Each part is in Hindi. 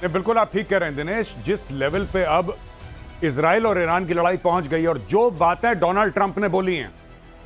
बिल्कुल आप ठीक कह रहे हैं दिनेश। जिस लेवल पे अब इजराइल और ईरान की लड़ाई पहुंच गई और जो बातें डोनाल्ड ट्रंप ने बोली हैं,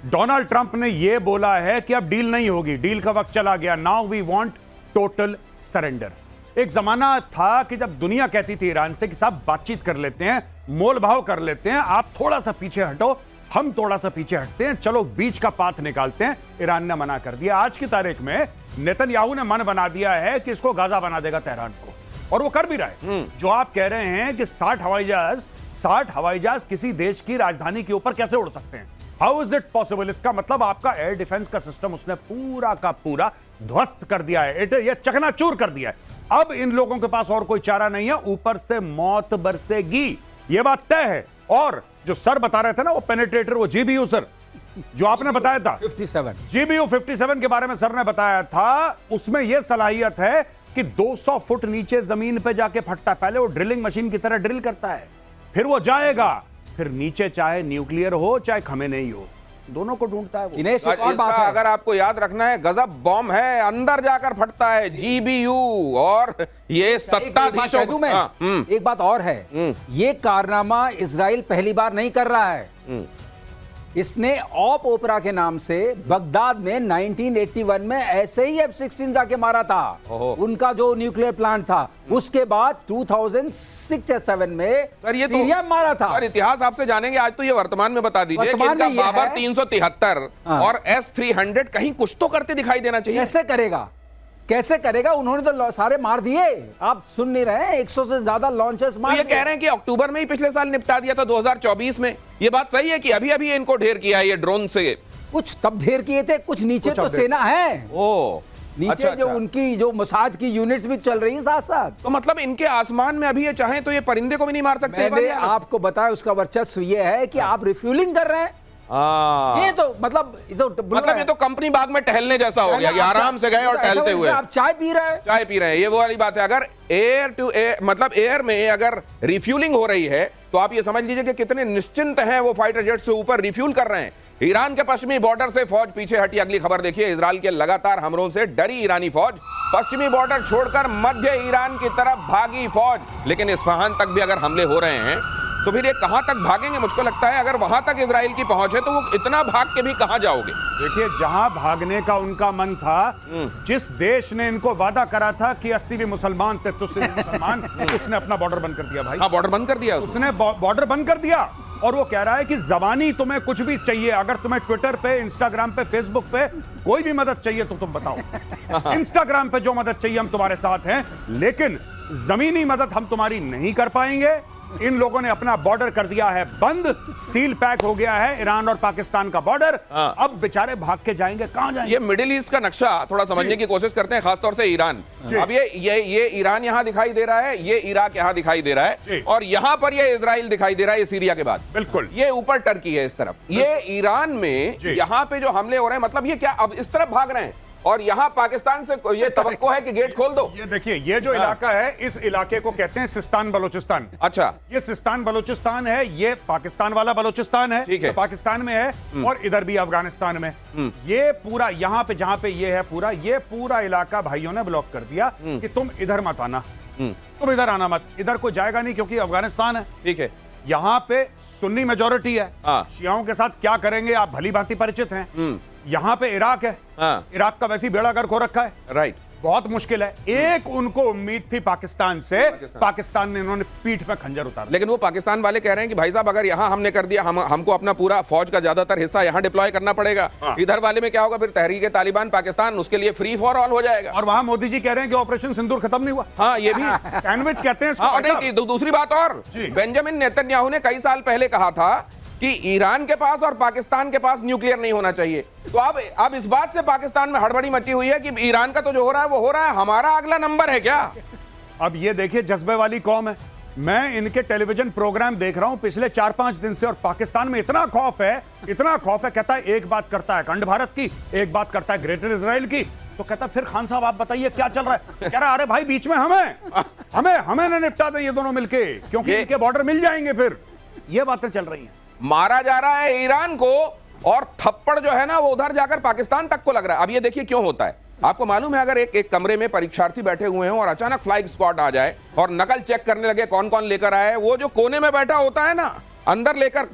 डोनाल्ड ट्रंप ने यह बोला है कि अब डील नहीं होगी, डील का वक्त चला गया, now we want total surrender. एक जमाना था कि जब दुनिया कहती थी ईरान से कि साहब बातचीत कर लेते हैं, मोल भाव कर लेते हैं, आप थोड़ा सा पीछे हटो, हम थोड़ा सा पीछे हटते हैं, चलो बीच का पाथ निकालते हैं। ईरान ने मना कर दिया। आज की तारीख में नेतन्याहू ने मन बना दिया है कि इसको गाजा बना देगा तेहरान को, और वो कर भी रहा है। जो आप कह रहे हैं कि 60 हवाई जहाज किसी देश की राजधानी के ऊपर कैसे उड़ सकते हैं, हाउ इज इट पॉसिबल? इसका मतलब आपका एयर डिफेंस का सिस्टम उसने पूरा का पूरा ध्वस्त कर दिया है, ये चकनाचूर कर दिया है। अब इन लोगों के पास और कोई चारा नहीं है, ऊपर से मौत बरसेगी, ये बात तय है। और जो सर बता रहे थे ना वो पेनिट्रेटर, वो जीबीयू सर जो आपने बताया था 57 जीबीयू 57 के बारे में सर ने बताया था, उसमें यह सलाहियत है कि 200 फुट नीचे जमीन पे जाके फटता है। पहले वो ड्रिलिंग मशीन की तरह ड्रिल करता है, फिर वो जाएगा, फिर नीचे चाहे न्यूक्लियर हो चाहे खमेनेई हो, दोनों को ढूंढता है वो। दिनेश एक और बात है, अगर आपको याद रखना है, गजब बॉम्ब है, अंदर जाकर फटता है जीबीयू। और ये सत्ताधीशों एक बात और है, ये कारनामा इजराइल पहली बार नहीं कर रहा है। इसने ऑप ओपरा के नाम से बगदाद में 1981 में ऐसे ही F-16 जाके मारा था, उनका जो न्यूक्लियर प्लांट था। उसके बाद 2006 या 7 में सर ये सीरिया में मारा था। सर इतिहास आपसे जानेंगे, आज तो ये वर्तमान में बता दीजिए कि इनका बाबर 373 और S-300 कहीं कुछ तो करते दिखाई देना चाहिए। कैसे करेगा? उन्होंने तो सारे मार दिए, आप सुन नहीं रहे? 100 से ज्यादा लॉन्चर्स मार दिए। ये कह रहे हैं कि अक्टूबर में ही पिछले साल निपटा दिया था 2024 में। ये बात सही है कि अभी अभी इनको ढेर किया है ये ड्रोन से? कुछ तब ढेर किए थे, कुछ नीचे तो सेना है। ओ नीचे जो उनकी जो मोसाद की यूनिट्स भी चल रही है साथ साथ। तो मतलब इनके आसमान में अभी ये चाहें तो ये परिंदे को भी नहीं मार सकते। मैंने आपको बताया उसका वर्चस्व ये है कि आप रिफ्यूलिंग कर रहे हैं। ये तो मतलब ये तो कंपनी बाग में टहलने जैसा हो गया कि आराम से गए और टहलते हुए आप चाय पी रहे हैं। ये वो वाली बात है। अगर एयर टू एयर मतलब एयर में अगर रिफ्यूलिंग हो रही है तो आप ये समझ लीजिए कि कितने निश्चिंत हैं वो फाइटर जेट से ऊपर रिफ्यूल कर रहे हैं। ईरान के पश्चिमी बॉर्डर से फौज पीछे हटी। अगली खबर देखिए, इजराइल के लगातार हमलों से डरी ईरानी फौज, पश्चिमी बॉर्डर छोड़कर मध्य ईरान की तरफ भागी फौज। लेकिन इस्फहान तक भी अगर हमले हो रहे हैं तो फिर ये कहां तक भागेंगे? मुझको लगता है अगर वहां तक इजराइल की पहुंच है तो वो इतना भाग के भी कहां जाओगे? देखिए, जहां भागने का उनका मन था, जिस देश ने इनको वादा करा था कि 80 भी मुसलमान थे, तो मुसलमान उसने अपना बॉर्डर बंद कर दिया भाई। हाँ, बॉर्डर बंद कर दिया उसने बॉर्डर बंद कर दिया। और वो कह रहा है कि जबानी तुम्हें कुछ भी चाहिए, अगर तुम्हें ट्विटर पे, इंस्टाग्राम पे, फेसबुक पे कोई भी मदद चाहिए तो तुम बताओ। इंस्टाग्राम पे जो मदद चाहिए हम तुम्हारे साथ हैं, लेकिन जमीनी मदद हम तुम्हारी नहीं कर पाएंगे। इन लोगों ने अपना बॉर्डर कर दिया है बंद, सील पैक हो गया है ईरान और पाकिस्तान का बॉर्डर। अब बेचारे भाग के जाएंगे, कहां जाएंगे? ये मिडिल ईस्ट का नक्शा थोड़ा समझने की कोशिश करते हैं, खासतौर से ईरान। अब ये ईरान यहां दिखाई दे रहा है, ये इराक यहां दिखाई दे रहा है, और यहां पर ये इजराइल दिखाई दे रहा है, ये सीरिया के बाद। बिल्कुल, ये ऊपर टर्की है इस तरफ। ये ईरान में यहां पे जो हमले हो रहे हैं, मतलब ये क्या अब इस तरफ भाग रहे हैं और यहां पाकिस्तान से ये तवक्को है कि गेट खोल दो। ये देखिए, ये जो इलाका है, इस इलाके को कहते हैं सिस्तान बलोचिस्तान। अच्छा, ये सिस्तान बलोचिस्तान है, ये पाकिस्तान वाला बलोचिस्तान है, ठीक है, तो पाकिस्तान में है, और इधर भी अफगानिस्तान में। ये पूरा यहां पे जहां पे ये है पूरा, ये पूरा इलाका भाइयों ने ब्लॉक कर दिया कि तुम इधर मत आना, तुम इधर आना मत, इधर कोई जाएगा नहीं क्योंकि अफगानिस्तान है। ठीक है, यहां पे सुन्नी मेजोरिटी है, शियाओं के साथ क्या करेंगे आप भली भांति परिचित हैं। यहां पे इराक है, इराक का वैसी बेड़ा गर्क हो रखा है, राइट, बहुत मुश्किल है। एक उनको उम्मीद थी पाकिस्तान से, पाकिस्तान ने इन्होंने पीठ पे खंजर उतारा। लेकिन वो पाकिस्तान वाले कह रहे हैं कि भाई साहब अगर यहां हमने कर दिया, हमको अपना पूरा फौज का ज्यादातर हिस्सा यहां डिप्लॉय करना पड़ेगा। इधर वाले में क्या होगा? फिर तहरीक तालिबान पाकिस्तान उसके लिए फ्री फॉर ऑल हो जाएगा। और वहां मोदी जी कह रहे हैं कि ऑपरेशन सिंदूर खत्म नहीं हुआ। हाँ, ये भी सैंडविच कहते हैं इसको। दूसरी बात और, बेंजामिन नेतन्याहू ने कई साल पहले कहा था कि ईरान के पास और पाकिस्तान के पास न्यूक्लियर नहीं होना चाहिए। तो अब इस बात से पाकिस्तान में हड़बड़ी मची हुई है कि ईरान का तो जो हो रहा है वो हो रहा है, हमारा अगला नंबर है क्या? अब ये देखिए, जज्बे वाली कौम है। मैं इनके टेलीविजन प्रोग्राम देख रहा हूं पिछले 4-5 दिन से, और पाकिस्तान में इतना खौफ है, इतना खौफ है। कहता है एक बात करता है अखंड भारत की, एक बात करता है ग्रेटर इजराइल की, तो कहता फिर खान साहब आप बताइए क्या चल रहा है? कह रहा अरे भाई बीच में हमें ना निपटा दें ये दोनों मिलके, क्योंकि इनके बॉर्डर मिल जाएंगे। फिर ये बातें चल रही हैं। मारा जा रहा है ईरान को और थप्पड़ जो है ना वो उधर जाकर पाकिस्तान तक को लग रहा है। अब ये देखिए क्यों होता है। आपको मालूम है अगर एक कमरे में परीक्षार्थी बैठे हुए हैं और अचानक फ्लाइंग स्क्वाड आ जाए और नकल चेक करने लगे कौन कौन लेकर आए, वो जो कोने में बैठा होता है ना अंदर लेकर,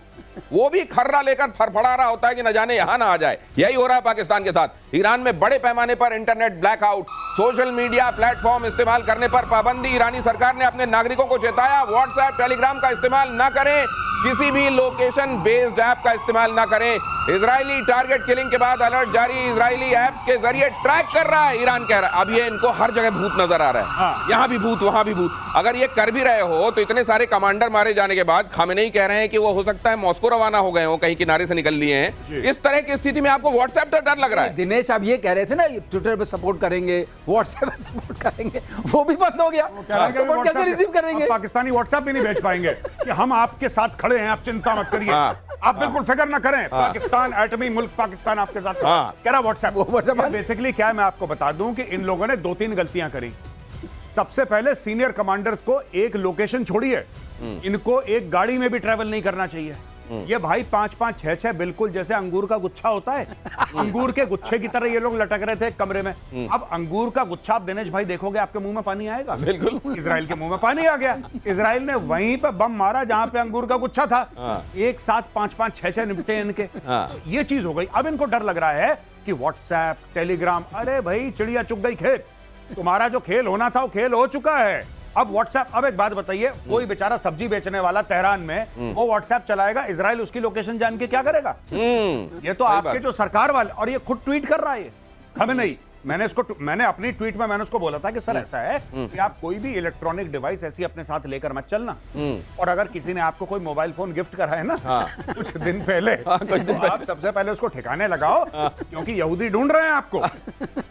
वो भी खर्रा लेकर फड़फड़ा रहा होता है कि न जाने यहां ना आ जाए। यही हो रहा है पाकिस्तान के साथ। ईरान में बड़े पैमाने पर internet blackout, social media platform इस्तेमाल करने पर पाबंदी। ईरानी सरकार ने अपने नागरिकों को चेताया व्हाट्सएप टेलीग्राम का इस्तेमाल न करें, किसी भी लोकेशन बेस्ड ऐप का इस्तेमाल ना करें। इजरायली टारगेट किलिंग के बाद अलर्ट जारी, इजरायली ऐप्स के जरिए ट्रैक कर रहा है ईरान कह रहा है। अब ये इनको हर जगह भूत नजर आ रहा है, हाँ। यहां भी भूत वहां भी भूत। अगर ये कर भी रहे हो तो इतने सारे कमांडर मारे जाने के बाद खामेनेई कह रहे हैं कि वो हो सकता है मॉस्को रवाना हो गए हो, कहीं किनारे से निकल लिए हैं। इस तरह की स्थिति में आपको व्हाट्सएप तो डर लग रहा है। दिनेश आप ये कह रहे थे ना ट्विटर पे सपोर्ट करेंगे, व्हाट्सएप पे सपोर्ट करेंगे, वो भी बंद हो गया। सपोर्ट कैसे रिसीव करेंगे? पाकिस्तानी व्हाट्सएप भी नहीं भेज पाएंगे कि हम आपके साथ खड़े हैं, आप चिंता मत करिए, आप बिल्कुल फिक्र ना करें, पाकिस्तान एटमी मुल्क पाकिस्तान आपके साथ कह रहा व्हाट्सएप। बेसिकली क्या है मैं आपको बता दूं कि इन लोगों ने 2-3 गलतियां करी। सबसे पहले सीनियर कमांडर्स को एक लोकेशन छोड़िए, इनको एक गाड़ी में भी ट्रैवल नहीं करना चाहिए। ये भाई 5-5, 6-6 बिल्कुल जैसे अंगूर का गुच्छा होता है, अंगूर के गुच्छे की तरह ये लोग लटक रहे थे एक कमरे में। अब अंगूर का गुच्छा आप दिनेश भाई देखोगे आपके मुंह में पानी आएगा। बिल्कुल इजराइल के मुंह में पानी आ गया। इजराइल ने वहीं पे बम मारा जहां पे अंगूर का गुच्छा था। एक साथ 5-5, 6-6 निपटे इनके। तो ये चीज हो गई। अब इनको डर लग रहा है कि व्हाट्सएप टेलीग्राम, अरे भाई चिड़िया चुग गई खेत, तुम्हारा जो खेल होना था वो खेल हो चुका है। अब व्हाट्सएप, अब एक बात बताइए, कोई बेचारा सब्जी बेचने वाला तेहरान में वो व्हाट्सएप चलाएगा, इजराइल उसकी लोकेशन जान के क्या करेगा? ये तो आपके जो सरकार वाले, और ये खुद ट्वीट कर रहा है खामेनेई। मैंने अपनी ट्वीट में मैंने उसको बोला था कि सर ऐसा है कि आप कोई भी इलेक्ट्रॉनिक डिवाइस ऐसी अपने साथ लेकर मत चलना, और अगर किसी ने आपको कोई मोबाइल फोन गिफ्ट करा है ना कुछ दिन पहले, तो आप सबसे पहले उसको ठिकाने लगाओ, क्योंकि यहूदी ढूंढ रहे हैं आपको।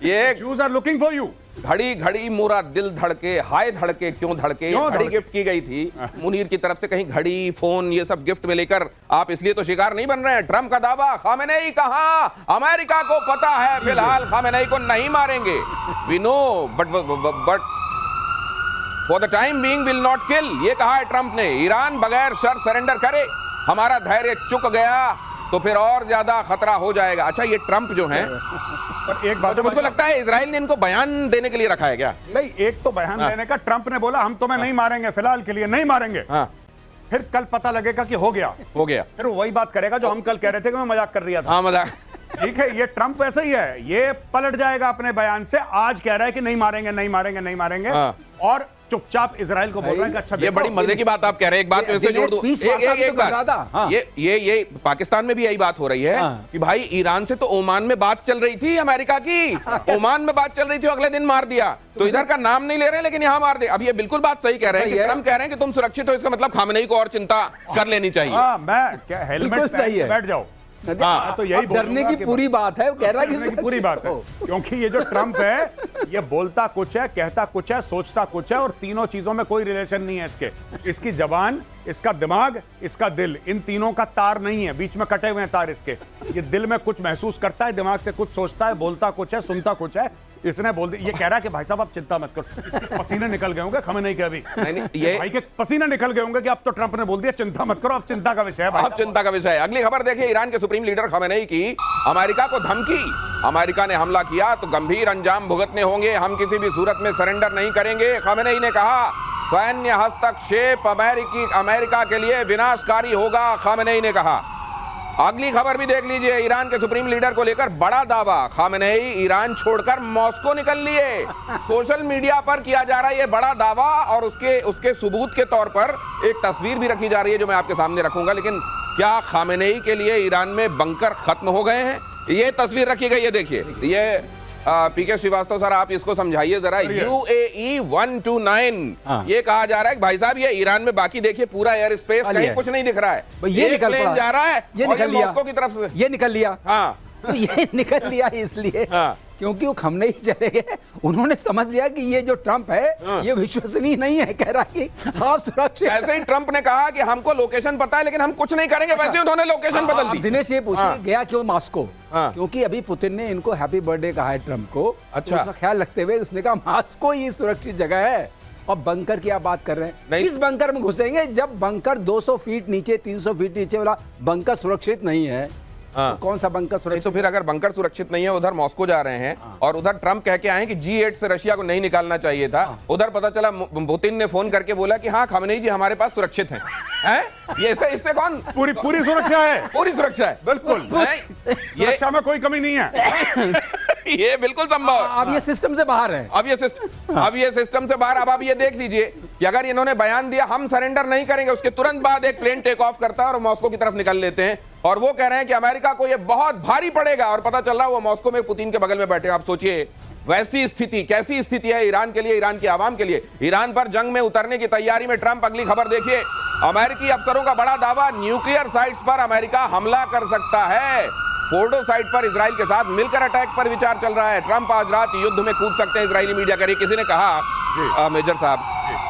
ये Jews are looking for you। घड़ी घड़ी मोरा दिल धड़के, हाय धड़के क्यों धड़के, घड़ी गिफ्ट की गई थी मुनीर की तरफ से। कहीं घड़ी फोन ये सब गिफ्ट में लेकर आप इसलिए तो शिकार नहीं बन रहे हैं। ट्रंप का दावा, खामेनेई कहां, अमेरिका को पता है फिलहाल खामेनेई को नहीं मारेंगे। We know but for the time being will not kill, ये कहा है ट्रंप ने। ईरान बगैर शर्त सरेंडर करे, हमारा धैर्य चुक गया तो फिर और ज्यादा खतरा हो जाएगा। अच्छा ये ट्रंप जो है, पर एक बात तो मुझको लगता है इजराइल ने इनको बयान देने के लिए रखा है क्या? नहीं, एक तो बयान देने का, ट्रंप ने बोला हम तुम्हें नहीं मारेंगे, फिलहाल के लिए नहीं मारेंगे। फिर कल पता लगेगा कि हो गया, फिर वही बात करेगा जो हम कल कह रहे थे कि मैं मजाक कर रहा था। हाँ मजाक। ठीक है, ये ट्रंप वैसे ही है, ये पलट जाएगा अपने बयान से। आज कह रहा है कि नहीं मारेंगे नहीं मारेंगे नहीं मारेंगे, और चुपचाप इजराइल को बोल रहा है कि अच्छा ये बड़ी मजे की बात आप कह रहे हैं। एक बात इससे जोड़ दूं, एक बात, ये पाकिस्तान में भी यही बात हो रही है कि भाई ईरान से तो ओमान में बात चल रही थी अमेरिका की, ओमान में बात चल रही थी, अगले दिन मार दिया। तो इधर का नाम नहीं ले रहे लेकिन यहां मार दे। अब ये बिल्कुल बात सही कह रहे हैं कि ट्रंप कह रहे हैं कि तुम सुरक्षित हो, इसका मतलब खामेनेई को और चिंता कर लेनी चाहिए। मैं क्या हेलमेट से बैठ जाओ, तो यही डरने की पूरी बात है, वो कह रहा है कि पूरी बात है, क्योंकि ये जो ट्रंप है ये बोलता कुछ है, कहता कुछ है, सोचता कुछ है, और तीनों चीजों में कोई रिलेशन नहीं है इसके। इसकी जबान, इसका दिमाग, इसका दिल, इन तीनों का तार नहीं है, बीच में कटे हुए हैं तार इसके। ये दिल में कुछ महसूस करता है, दिमाग से कुछ सोचता है, बोलता कुछ है, सुनता कुछ है। इसने बोल दिया, ये कह रहा है कि भाई साहब आप चिंता मत करो, इसके पसीने निकल गए होंगे खामेनेई के अभी। ये भाई के पसीने निकल गए होंगे कि अब तो ट्रंप ने बोल दिया चिंता मत करो, अब चिंता का विषय है भाई, अब चिंता का विषय है। अगली खबर देखिए, ईरान के सुप्रीम लीडर खामेनेई की अमेरिका को धमकी। अमेरिका ने हमला किया तो गंभीर अंजाम भुगतने होंगे, हम किसी भी सूरत में सरेंडर नहीं करेंगे। खामेनेई ने कहा सैन्य हस्तक्षेप अमेरिका के लिए विनाशकारी होगा, खामेनेई ने कहा। अगली खबर भी देख लीजिए, ईरान के सुप्रीम लीडर को लेकर बड़ा दावा, खामेनेई ईरान छोड़कर मॉस्को निकल लिए। सोशल मीडिया पर किया जा रहा है ये बड़ा दावा, और उसके सबूत के तौर पर एक तस्वीर भी रखी जा रही है जो मैं आपके सामने रखूंगा। लेकिन क्या खामेनेई के लिए ईरान में बंकर खत्म हो गए हैं? ये तस्वीर रखी गई है, देखिए। ये पीके श्रीवास्तव सर आप इसको समझाइए जरा। UAE 129 ये कहा जा रहा है कि भाई साहब ये ईरान में, बाकी देखिए पूरा एयर स्पेस कहीं कुछ नहीं दिख रहा है, ये निकल प्लेन जा रहा है, ये निकल लिया मॉस्को की तरफ से, ये निकल लिया। हाँ तो ये निकल लिया इसलिए क्योंकि वो खामेनेई चले गए, उन्होंने समझ लिया कि ये जो ट्रंप है ये विश्वसनीय नहीं है, कह रहा है कि आप सुरक्षित। ऐसे ही ट्रंप ने कहा कि हमको लोकेशन पता है लेकिन हम कुछ नहीं करेंगे, वैसे उन्होंने लोकेशन बदल दी। दिनेश ये पूछिए गया क्यों मॉस्को? क्योंकि अभी पुतिन ने इनको हैप्पी बर्थडे कहा है ट्रंप को। अच्छा, उसका ख्याल रखते हुए उसने कहा मॉस्को ही सुरक्षित जगह है। और बंकर की आप बात कर रहे हैं, इस बंकर में घुसेंगे जब बंकर 200 फीट नीचे 300 फीट नीचे वाला बंकर सुरक्षित नहीं है, हाँ। तो कौन सा बंकर नहीं, सुरक्षित? तो फिर अगर बंकर सुरक्षित नहीं है, उधर मॉस्को जा रहे हैं और उधर ट्रम्प कह के आए हैं कि G8 से रशिया को नहीं निकालना चाहिए था, उधर पता चला पुतिन ने फोन करके बोला कि हाँ खामेनेई जी हमारे पास सुरक्षित हैं। हैं? ये इससे कौन? पूरी सुरक्षा है, पूरी सुरक्षा है, बिल्कुल। ये सुरक्षा में कोई कमी नहीं है। ये बिल्कुल संभव है। अब ये सिस्टम से बाहर है। अब ये सिस्टम से बाहर। अब आप ये देख लीजिए कि अगर इन्होंने बयान दिया हम सरेंडर नहीं करेंगे, उसके तुरंत बाद एक प्लेन टेक ऑफ करता है और मॉस्को की तरफ निकल लेते हैं और वो कह रहे हैं कि अमेरिका को ये बहुत भारी पड़ेगा, और पता चल रहा है वो मॉस्को में पुतिन के बगल में बैठे। आप सोचिए वैसी स्थिति, कैसी स्थिति है ईरान के लिए, ईरान की आवाम के लिए। ईरान पर जंग में उतरने की तैयारी में ट्रंप। अगली खबर देखिए, अमेरिकी अफसरों का बड़ा दावा, न्यूक्लियर साइट्स पर अमेरिका हमला कर सकता है। फोर्डो साइट पर इजराइल के साथ मिलकर अटैक पर विचार चल रहा है। ट्रंप आज रात युद्ध में कूद सकते हैं, इजरायली मीडिया कह रही। किसी ने कहा मेजर साहब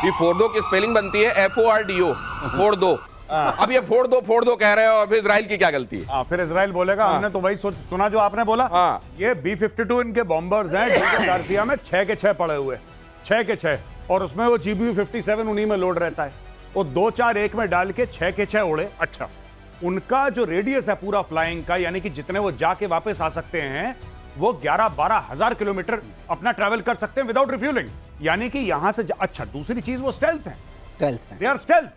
कि फोर्डो की स्पेलिंग बनती है FORDO, फोर्डो। अब ये फोड़ दो कह रहे हो, और फिर इजराइल की क्या गलती है? फिर इजराइल बोलेगा हमने तो वही सुना जो आपने बोला। ये B-52 इनके बॉम्बर्स हैं, डिगो गार्सिया में 6 के 6 पड़े हुए, 6 के 6, और उसमें वो GBU-57 उन्हीं में लोड रहता है। वो 2-4-1 में डाल के 6 के 6 उड़े। अच्छा, उनका जो रेडियस है पूरा फ्लाइंग का, यानी कि जितने वो जाके वापस आ सकते हैं, वो 11-12 हजार किलोमीटर अपना ट्रैवल कर सकते हैं विदाउट रिफ्यूलिंग। यानी कि यहां से अच्छा, दूसरी चीज वो स्टेल्थ है, दे आर स्टेल्थ।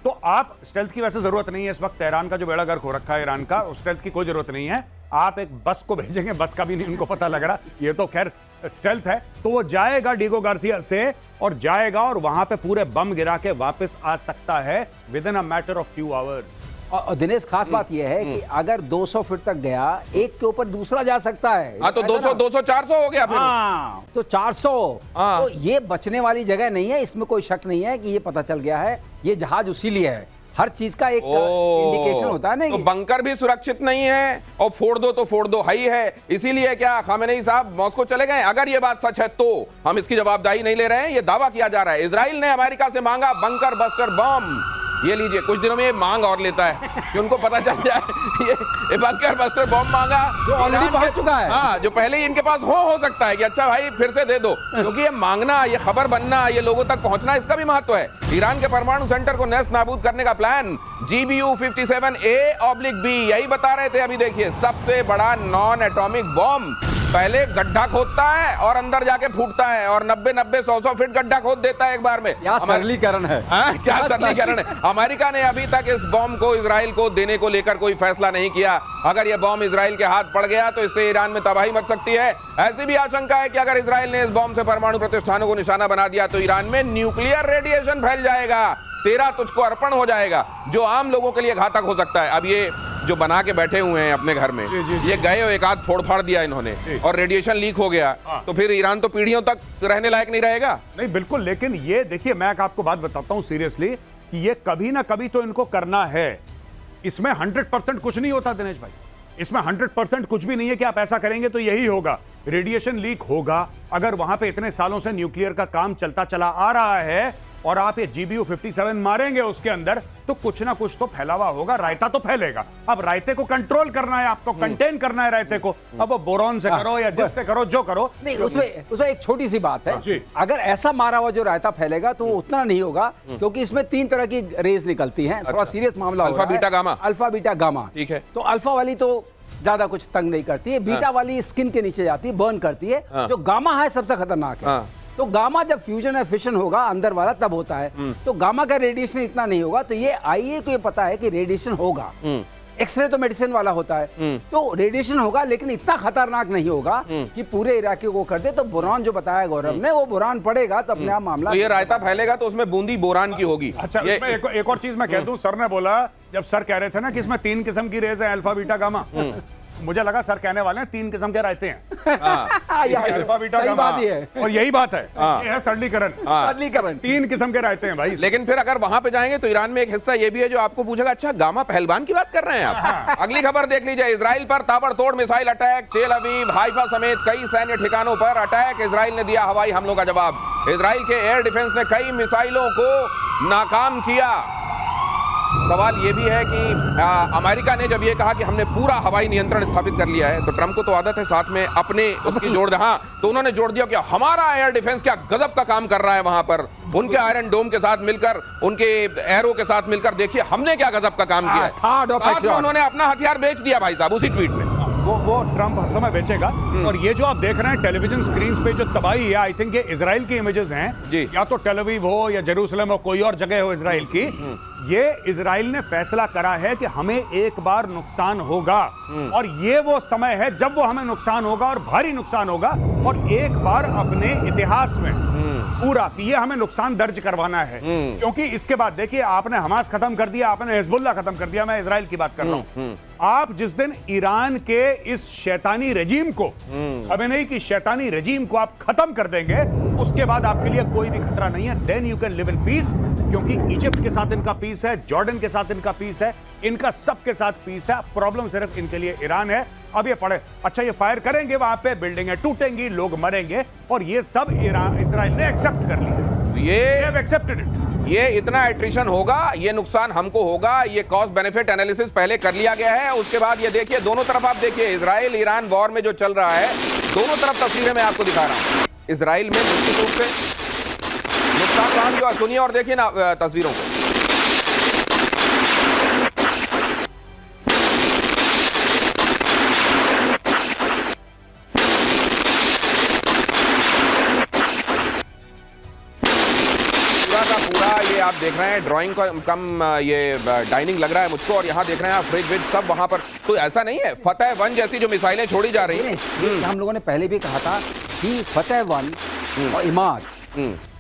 तो आप स्टेल्थ की वैसे जरूरत नहीं है इस वक्त। तेहरान का जो बेड़ा गर्क हो रखा है ईरान का, स्टेल्थ की कोई जरूरत नहीं है। आप एक बस को भेजेंगे, बस का भी नहीं उनको पता लग रहा, ये तो खैर स्टेल्थ है। तो वो जाएगा डिगो गार्सिया से और जाएगा और वहां पे पूरे बम गिरा के वापस आ सकता है with in a matter of few hours. और दिनेश, खास बात यह है कि अगर 200 फीट तक गया, एक के ऊपर दूसरा जा सकता है। हाँ, तो 200-400 हो गया फिर। हाँ, तो 400। तो ये बचने वाली जगह नहीं है, इसमें कोई शक नहीं है कि ये पता चल गया है ये जहाज उसी लिए है। हर चीज का एक इंडिकेशन होता है। नहीं तो बंकर भी सुरक्षित नहीं है और फोड़ दो हाई है। इसीलिए क्या खामेनेई साहब मॉस्को चले गए? अगर ये बात सच है तो हम इसकी जवाबदारी नहीं ले रहे हैं, ये दावा किया जा रहा है। इजराइल ने अमेरिका से मांगा बंकर बस्टर बम। ये लीजिए, कुछ दिनों में ये मांग और लेता है कि उनको पता चल जाए ये बंकर बस्टर बम मांगा जो ऑलरेडी पहुंच चुका है। हाँ, जो पहले ही इनके पास हो सकता है कि अच्छा भाई फिर से दे दो, क्योंकि ये मांगना, ये खबर बनना, ये लोगों तक पहुंचना, इसका भी महत्व है। ईरान के परमाणु सेंटर को नेस्त नाबूद करने का प्लान, GBU-57A/B, यही बता रहे थे। अभी देखिए, सबसे बड़ा नॉन एटॉमिक बॉम्ब पहले गड्ढा खोदता है और अंदर जाके फूटता है और 90-100 फीट गड्ढा खोद देता है एक बार में। क्या सरलीकरण है। क्या सरलीकरण है। अमेरिका ने अभी तक इस बॉम्ब को इजराइल को देने को लेकर कोई फैसला नहीं किया। अगर यह बॉम्ब इजराइल के हाथ पड़ गया तो इससे ईरान में तबाही मच सकती है। ऐसी भी आशंका है कि अगर इजराइल ने इस बॉम्ब से परमाणु प्रतिष्ठानों को निशाना बना दिया तो ईरान में न्यूक्लियर रेडिएशन फैल जाएगा, तेरा तुझको अर्पण हो जाएगा, जो आम लोगों के लिए घातक हो सकता है। अब ये जो बना के बैठे हुए हैं अपने घर में, ये गए और एक आध फोड़ फाड़ दिया इन्होंने और रेडिएशन लीक हो गया, तो फिर ईरान तो पीढ़ियों तक रहने लायक नहीं रहेगा। नहीं, बिल्कुल। लेकिन ये देखिए, मैं आपको बात बताता हूं सीरियसली कि ये कभी ना कभी तो इनको करना है। इसमें 100% कुछ नहीं होता दिनेश भाई, इसमें 100% कुछ भी नहीं है कि आप ऐसा करेंगे तो यही होगा। रेडिएशन लीक होगा। अगर वहां पे इतने सालों से न्यूक्लियर का काम चलता चला आ रहा है और आप ये GBU-57 मारेंगे उसके अंदर, तो कुछ ना कुछ तो फैलावा होगा, रायता तो फैलेगा। अब रायते को कंट्रोल करना है, आपको कंटेन करना है रायते को। अब वो बोरॉन से करो या जिससे करो, जो करो। नहीं, उसमें एक छोटी सी बात है। जी। अगर ऐसा मारा हुआ जो रायता फैलेगा तो वो उतना नहीं होगा, क्योंकि इसमें 3 तरह की रेज निकलती हैं। थोड़ा सीरियस मामला alpha, beta, gamma. Alpha, beta, gamma. ठीक है। तो अल्फा वाली तो ज्यादा कुछ तंग नहीं करती है, बीटा वाली स्किन के नीचे जाती है, बर्न करती है। जो गामा है सबसे खतरनाक है। तो गामा जब फ्यूजन या फिशन होगा अंदर वाला तब होता है। तो गामा का रेडिएशन इतना नहीं होगा। तो ये आईए को ये पता है कि रेडिएशन होगा। एक्सरे तो मेडिसिन वाला होता है, तो रेडिएशन होगा, लेकिन इतना खतरनाक नहीं होगा कि पूरे इलाके को कर दे। तो बोरान जो बताया गौरव ने, वो बोरान पड़ेगा तो अपने आप मामला। तो ये रायता फैलेगा तो उसमें बूंदी बोरान की होगी। अच्छा, इसमें एक और चीज मैं कह दूं, सर ने बोला, जब सर कह रहे थे ना कि इसमें 3 किस्म की रेज है, अल्फा, बीटा, गामा, मुझे लगा सर कहने वाले हैं 3 किस्म के रायते हैं। Alpha, beta, gamma. और यही बात है, ये है सरलीकरण। 3 किस्म के रायते हैं भाई। लेकिन फिर अगर वहां पे जाएंगे तो ईरान में एक हिस्सा ये भी है जो आपको पूछेगा, अच्छा गामा पहलवान की बात कर रहे हैं आप? अगली खबर देख लीजिए, इजराइल पर ताबड़तोड़ मिसाइल अटैक, तेल अवीव, हाइफा समेत कई सैन्य ठिकानों पर अटैक। इजराइल ने दिया हवाई हमलों का जवाब। इजराइल के एयर डिफेंस ने कई मिसाइलों को नाकाम किया। सवाल ये भी है कि अमेरिका ने जब ये कहा कि हमने पूरा हवाई नियंत्रण स्थापित कर लिया है, तो ट्रंप को तो आदत है साथ में अपने उसकी जोड़ दे। हाँ, तो उन्होंने जोड़ दिया कि हमारा एयर डिफेंस क्या गजब का काम कर रहा है वहां पर, उनके आयरन डोम के साथ मिलकर, उनके एरो के साथ मिलकर देखिए हमने क्या गजब का काम किया है। साथ में उन्होंने अपना हथियार बेच दिया भाई साहब उसी ट्वीट में। वो ट्रंप हर समय बेचेगा। और ये जो आप देख रहे हैं टेलीविजन स्क्रीन पे जो तबाही है, आई थिंक ये इजराइल की इमेजेस हैं जी। या तो टेल अवीव हो या जेरूसलम हो, कोई और जगह हो इजराइल की। ये इजराइल ने फैसला करा है कि हमें एक बार नुकसान होगा और ये वो समय है जब वो हमें नुकसान होगा और भारी नुकसान होगा, और एक बार अपने इतिहास में पूरा ये हमें नुकसान दर्ज करवाना है। क्योंकि इसके बाद देखिए, आपने हमास खत्म कर दिया, आपने हिजबुल्लाह खत्म कर दिया, मैं इजराइल की बात कर रहा हूं। आप जिस दिन ईरान के इस शैतानी रजीम को, खमेनेई की शैतानी रजीम को आप खत्म कर देंगे, उसके बाद आपके लिए कोई भी खतरा नहीं है। Then you can live in peace, क्योंकि इजिप्ट के साथ इनका पीस है, जॉर्डन के साथ इनका पीस है, इनका सबके साथ पीस है। प्रॉब्लम सिर्फ इनके लिए ईरान है। अब ये पड़े, अच्छा ये फायर करेंगे वहां पे, बिल्डिंगें टूटेंगी, लोग मरेंगे, और ये सब इजराइल ने एक्सेप्ट कर लिया। ये एक्सेप्टेड इट। ये इतना एट्रिशन होगा, ये नुकसान हमको होगा, ये कॉस्ट बेनिफिट एनालिसिस पहले कर लिया गया है। उसके बाद ये देखिए दोनों तरफ, आप देखिए इजराइल ईरान वॉर में जो चल रहा है, दोनों तरफ तस्वीरें मैं आपको दिखा रहा हूं। इजराइल में निश्चित रूप से नुकसान वहां की, और सुनिए और देखिए ना तस्वीरों को। ये आप देख रहे हैं ड्राइंग का कम ये डाइनिंग लग रहा है मुझको, और यहाँ देख रहे हैं आप फ्रिज विज सब वहां पर। तो ऐसा नहीं है, फतेह 1 जैसी जो मिसाइलें छोड़ी जा रही हैं, हम लोगों ने पहले भी कहा था कि फतेह 1 और इमाद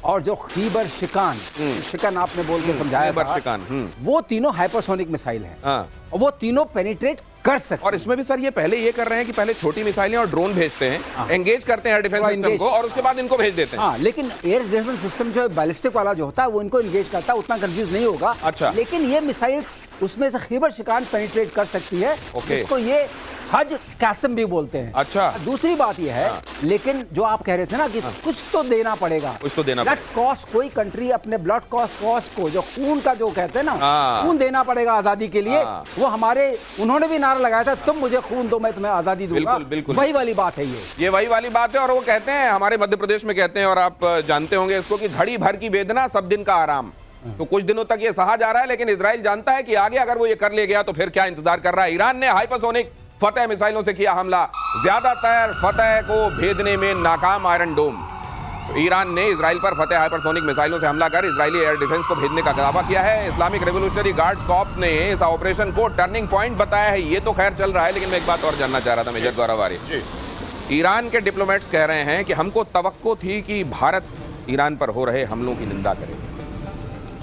और जो खीबर शिकान, शिकान आपने बोल के समझाया था, वो तीनों हाइपरसोनिक मिसाइल हैं। और वो तीनों पेनिट्रेट कर सकते। और इसमें भी सर ये पहले ये कर रहे हैं कि पहले छोटी मिसाइलें और ड्रोन भेजते हैं, एंगेज करते हैं एयर डिफेंस सिस्टम को, और उसके बाद इनको भेज देते हैं। हाँ, लेकिन एयर डिफेंस सिस्टम जो बैलिस्टिक वाला जो होता है वो इनको एंगेज करता है, उतना कंफ्यूज नहीं होगा। अच्छा। लेकिन ये मिसाइल्स उसमें से खीबर शिकान पेनिट्रेट कर सकती है, इसको ये हज कैसम भी बोलते हैं। अच्छा। दूसरी बात यह है, लेकिन जो आप कह रहे थे ना कि कुछ तो देना पड़ेगा, कुछ तो देना ब्लड कॉस्ट, कोई कंट्री अपने ब्लड कॉस्ट को, जो खून का जो कहते हैं ना, खून देना पड़ेगा आजादी के लिए। वो हमारे, उन्होंने भी नारा लगाया था, तुम मुझे खून दो मैं तुम्हें आजादी दूंगा। बिल्कुल बिल्कुल वही वाली बात है ये वही वाली बात है। और वो कहते हैं, हमारे मध्य प्रदेश में कहते हैं, और आप जानते होंगे इसको, कि घड़ी भर की वेदना सब दिन का आराम। तो कुछ दिनों तक ये सहा जा रहा है, लेकिन इजराइल जानता है कि आगे अगर वो ये कर ले गया तो फिर क्या इंतजार कर रहा है। ईरान ने हाइपरसोनिक फतेह मिसाइलों से किया हमला, ज्यादातर फतेह को भेदने में नाकाम आयरन डोम। तो ईरान ने इजराइल पर फतेह हाइपरसोनिक मिसाइलों से हमला कर इजरायली एयर डिफेंस को भेजने का दावा किया है। इस्लामिक रेवोल्यूशनरी गार्ड्स कॉर्प्स ने इस ऑपरेशन को टर्निंग पॉइंट बताया है। ये तो खैर चल रहा है, लेकिन मैं एक बात और जानना चाह रहा था मेजर गौरव आर्य। ईरान के डिप्लोमेट्स कह रहे हैं कि हमको तवक्को थी कि भारत ईरान पर हो रहे हमलों की निंदा करेगा।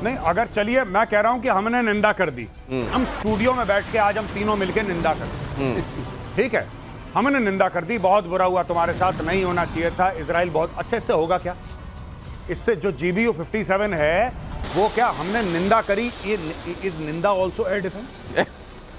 नहीं, अगर चलिए मैं कह रहा हूं कि हमने निंदा कर दी, हम स्टूडियो में बैठ के आज हम तीनों मिलकर निंदा कर, ठीक है, हमने निंदा कर दी, बहुत बुरा हुआ, तुम्हारे साथ नहीं होना चाहिए था। इजराइल बहुत अच्छे से होगा क्या इससे? जो GBU-57 है वो क्या हमने निंदा करी? ये इज निंदा ऑल्सो एयर डिफेंस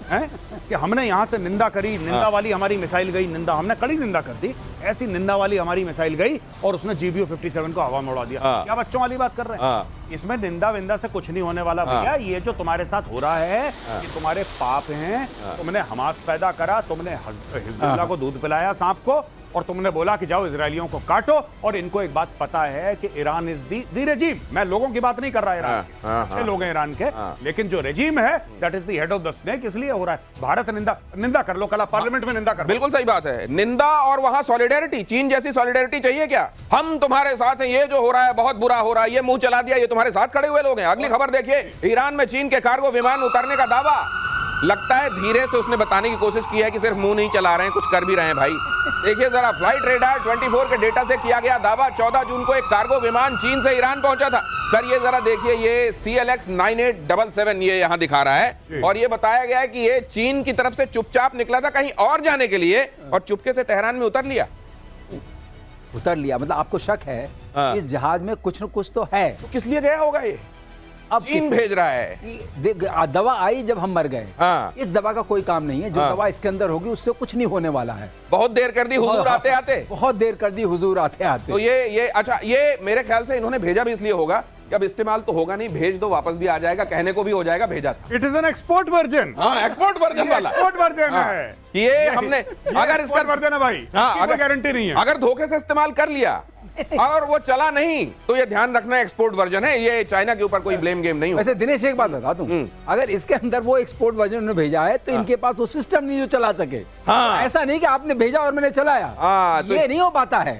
है कि हमने यहां से निंदा करी, निंदा वाली हमारी मिसाइल गई, निंदा हमने कड़ी निंदा कर दी, ऐसी निंदा वाली हमारी मिसाइल गई और उसने GBU-57 को हवा में उड़ा दिया। क्या बच्चों वाली बात कर रहे हैं? इसमें निंदा विंदा से कुछ नहीं होने वाला भैया। ये जो तुम्हारे साथ हो रहा है ये तुम्हारे पाप हैं। तुमने हमास पैदा करा, तुमने हिजबुल्लाह को दूध पिलाया सांप को, और तुमने बोला कि जाओ इजरायलियों को काटो। और इनको एक बात पता है कि ईरान इज दी रेजिम। मैं लोगों की बात नहीं कर रहा, ईरान के अच्छे लोग हैं ईरान के, लेकिन जो रेजिम है that is the head of the snake. इसलिए हो रहा है। भारत निंदा कर लो, कल पार्लियामेंट में निंदा कर। बिल्कुल सही बात है, निंदा और वहां सॉलिडेरिटी। चीन जैसी सॉलिडेरिटी चाहिए क्या? हम तुम्हारे साथ हैं, ये जो हो रहा है बहुत बुरा हो रहा है, ये मुंह चला दिया, ये तुम्हारे साथ खड़े हुए लोग हैं। अगली खबर देखिए, ईरान में चीन के कार्गो विमान उतरने का दावा। लगता है धीरे से उसने बताने की कोशिश की है कि सिर्फ मुंह नहीं चला रहे हैं, कुछ कर भी रहे हैं भाई। देखिए जरा, फ्लाइट रेडार 24 के डेटा से किया गया दावा, 14 जून को एक कार्गो विमान चीन से ईरान पहुंचा था। सर ये जरा देखिए, ये CLX 9877 ये यहां दिखा रहा है, और ये बताया गया है कि ये चीन की तरफ से चुपचाप निकला था कहीं और जाने के लिए, और चुपके से तेहरान में उतर लिया। मतलब आपको शक है इस जहाज में कुछ न कुछ तो है। तो किस लिए गया होगा ये? अब चीन भेज रहा है। दवा आई जब हम मर गए। इस दवा का कोई काम नहीं है, जो दवा इसके अंदर होगी उससे कुछ नहीं होने वाला है। बहुत देर कर दी हुजूर आते आते, बहुत देर कर दी हुजूर आते आते। तो ये अच्छा, ये मेरे ख्याल से इन्होंने भेजा भी इसलिए होगा कि अब इस्तेमाल तो होगा नहीं, भेज दो, वापस भी आ जाएगा, कहने को भी हो जाएगा भेजा था। It is an export version. हाँ, एक्सपोर्ट वर्जन वाला, एक्सपोर्ट वर्जन हाँ, है ये हमने अगर इसका वर्जन है भाई, हाँ, इसकी कोई गारंटी नहीं है। अगर धोखे से इस्तेमाल कर लिया और वो चला नहीं तो ये ध्यान रखना एक्सपोर्ट वर्जन है, ये चाइना के ऊपर कोई ब्लेम गेम नहीं हो। वैसे दिनेश एक बात बता दूं, अगर इसके अंदर वो एक्सपोर्ट वर्जन उन्होंने भेजा है तो इनके पास वो सिस्टम नहीं जो चला सके। हाँ। ऐसा नहीं कि आपने भेजा और मैंने चलाया, हाँ, तो ये नहीं हो पाता है।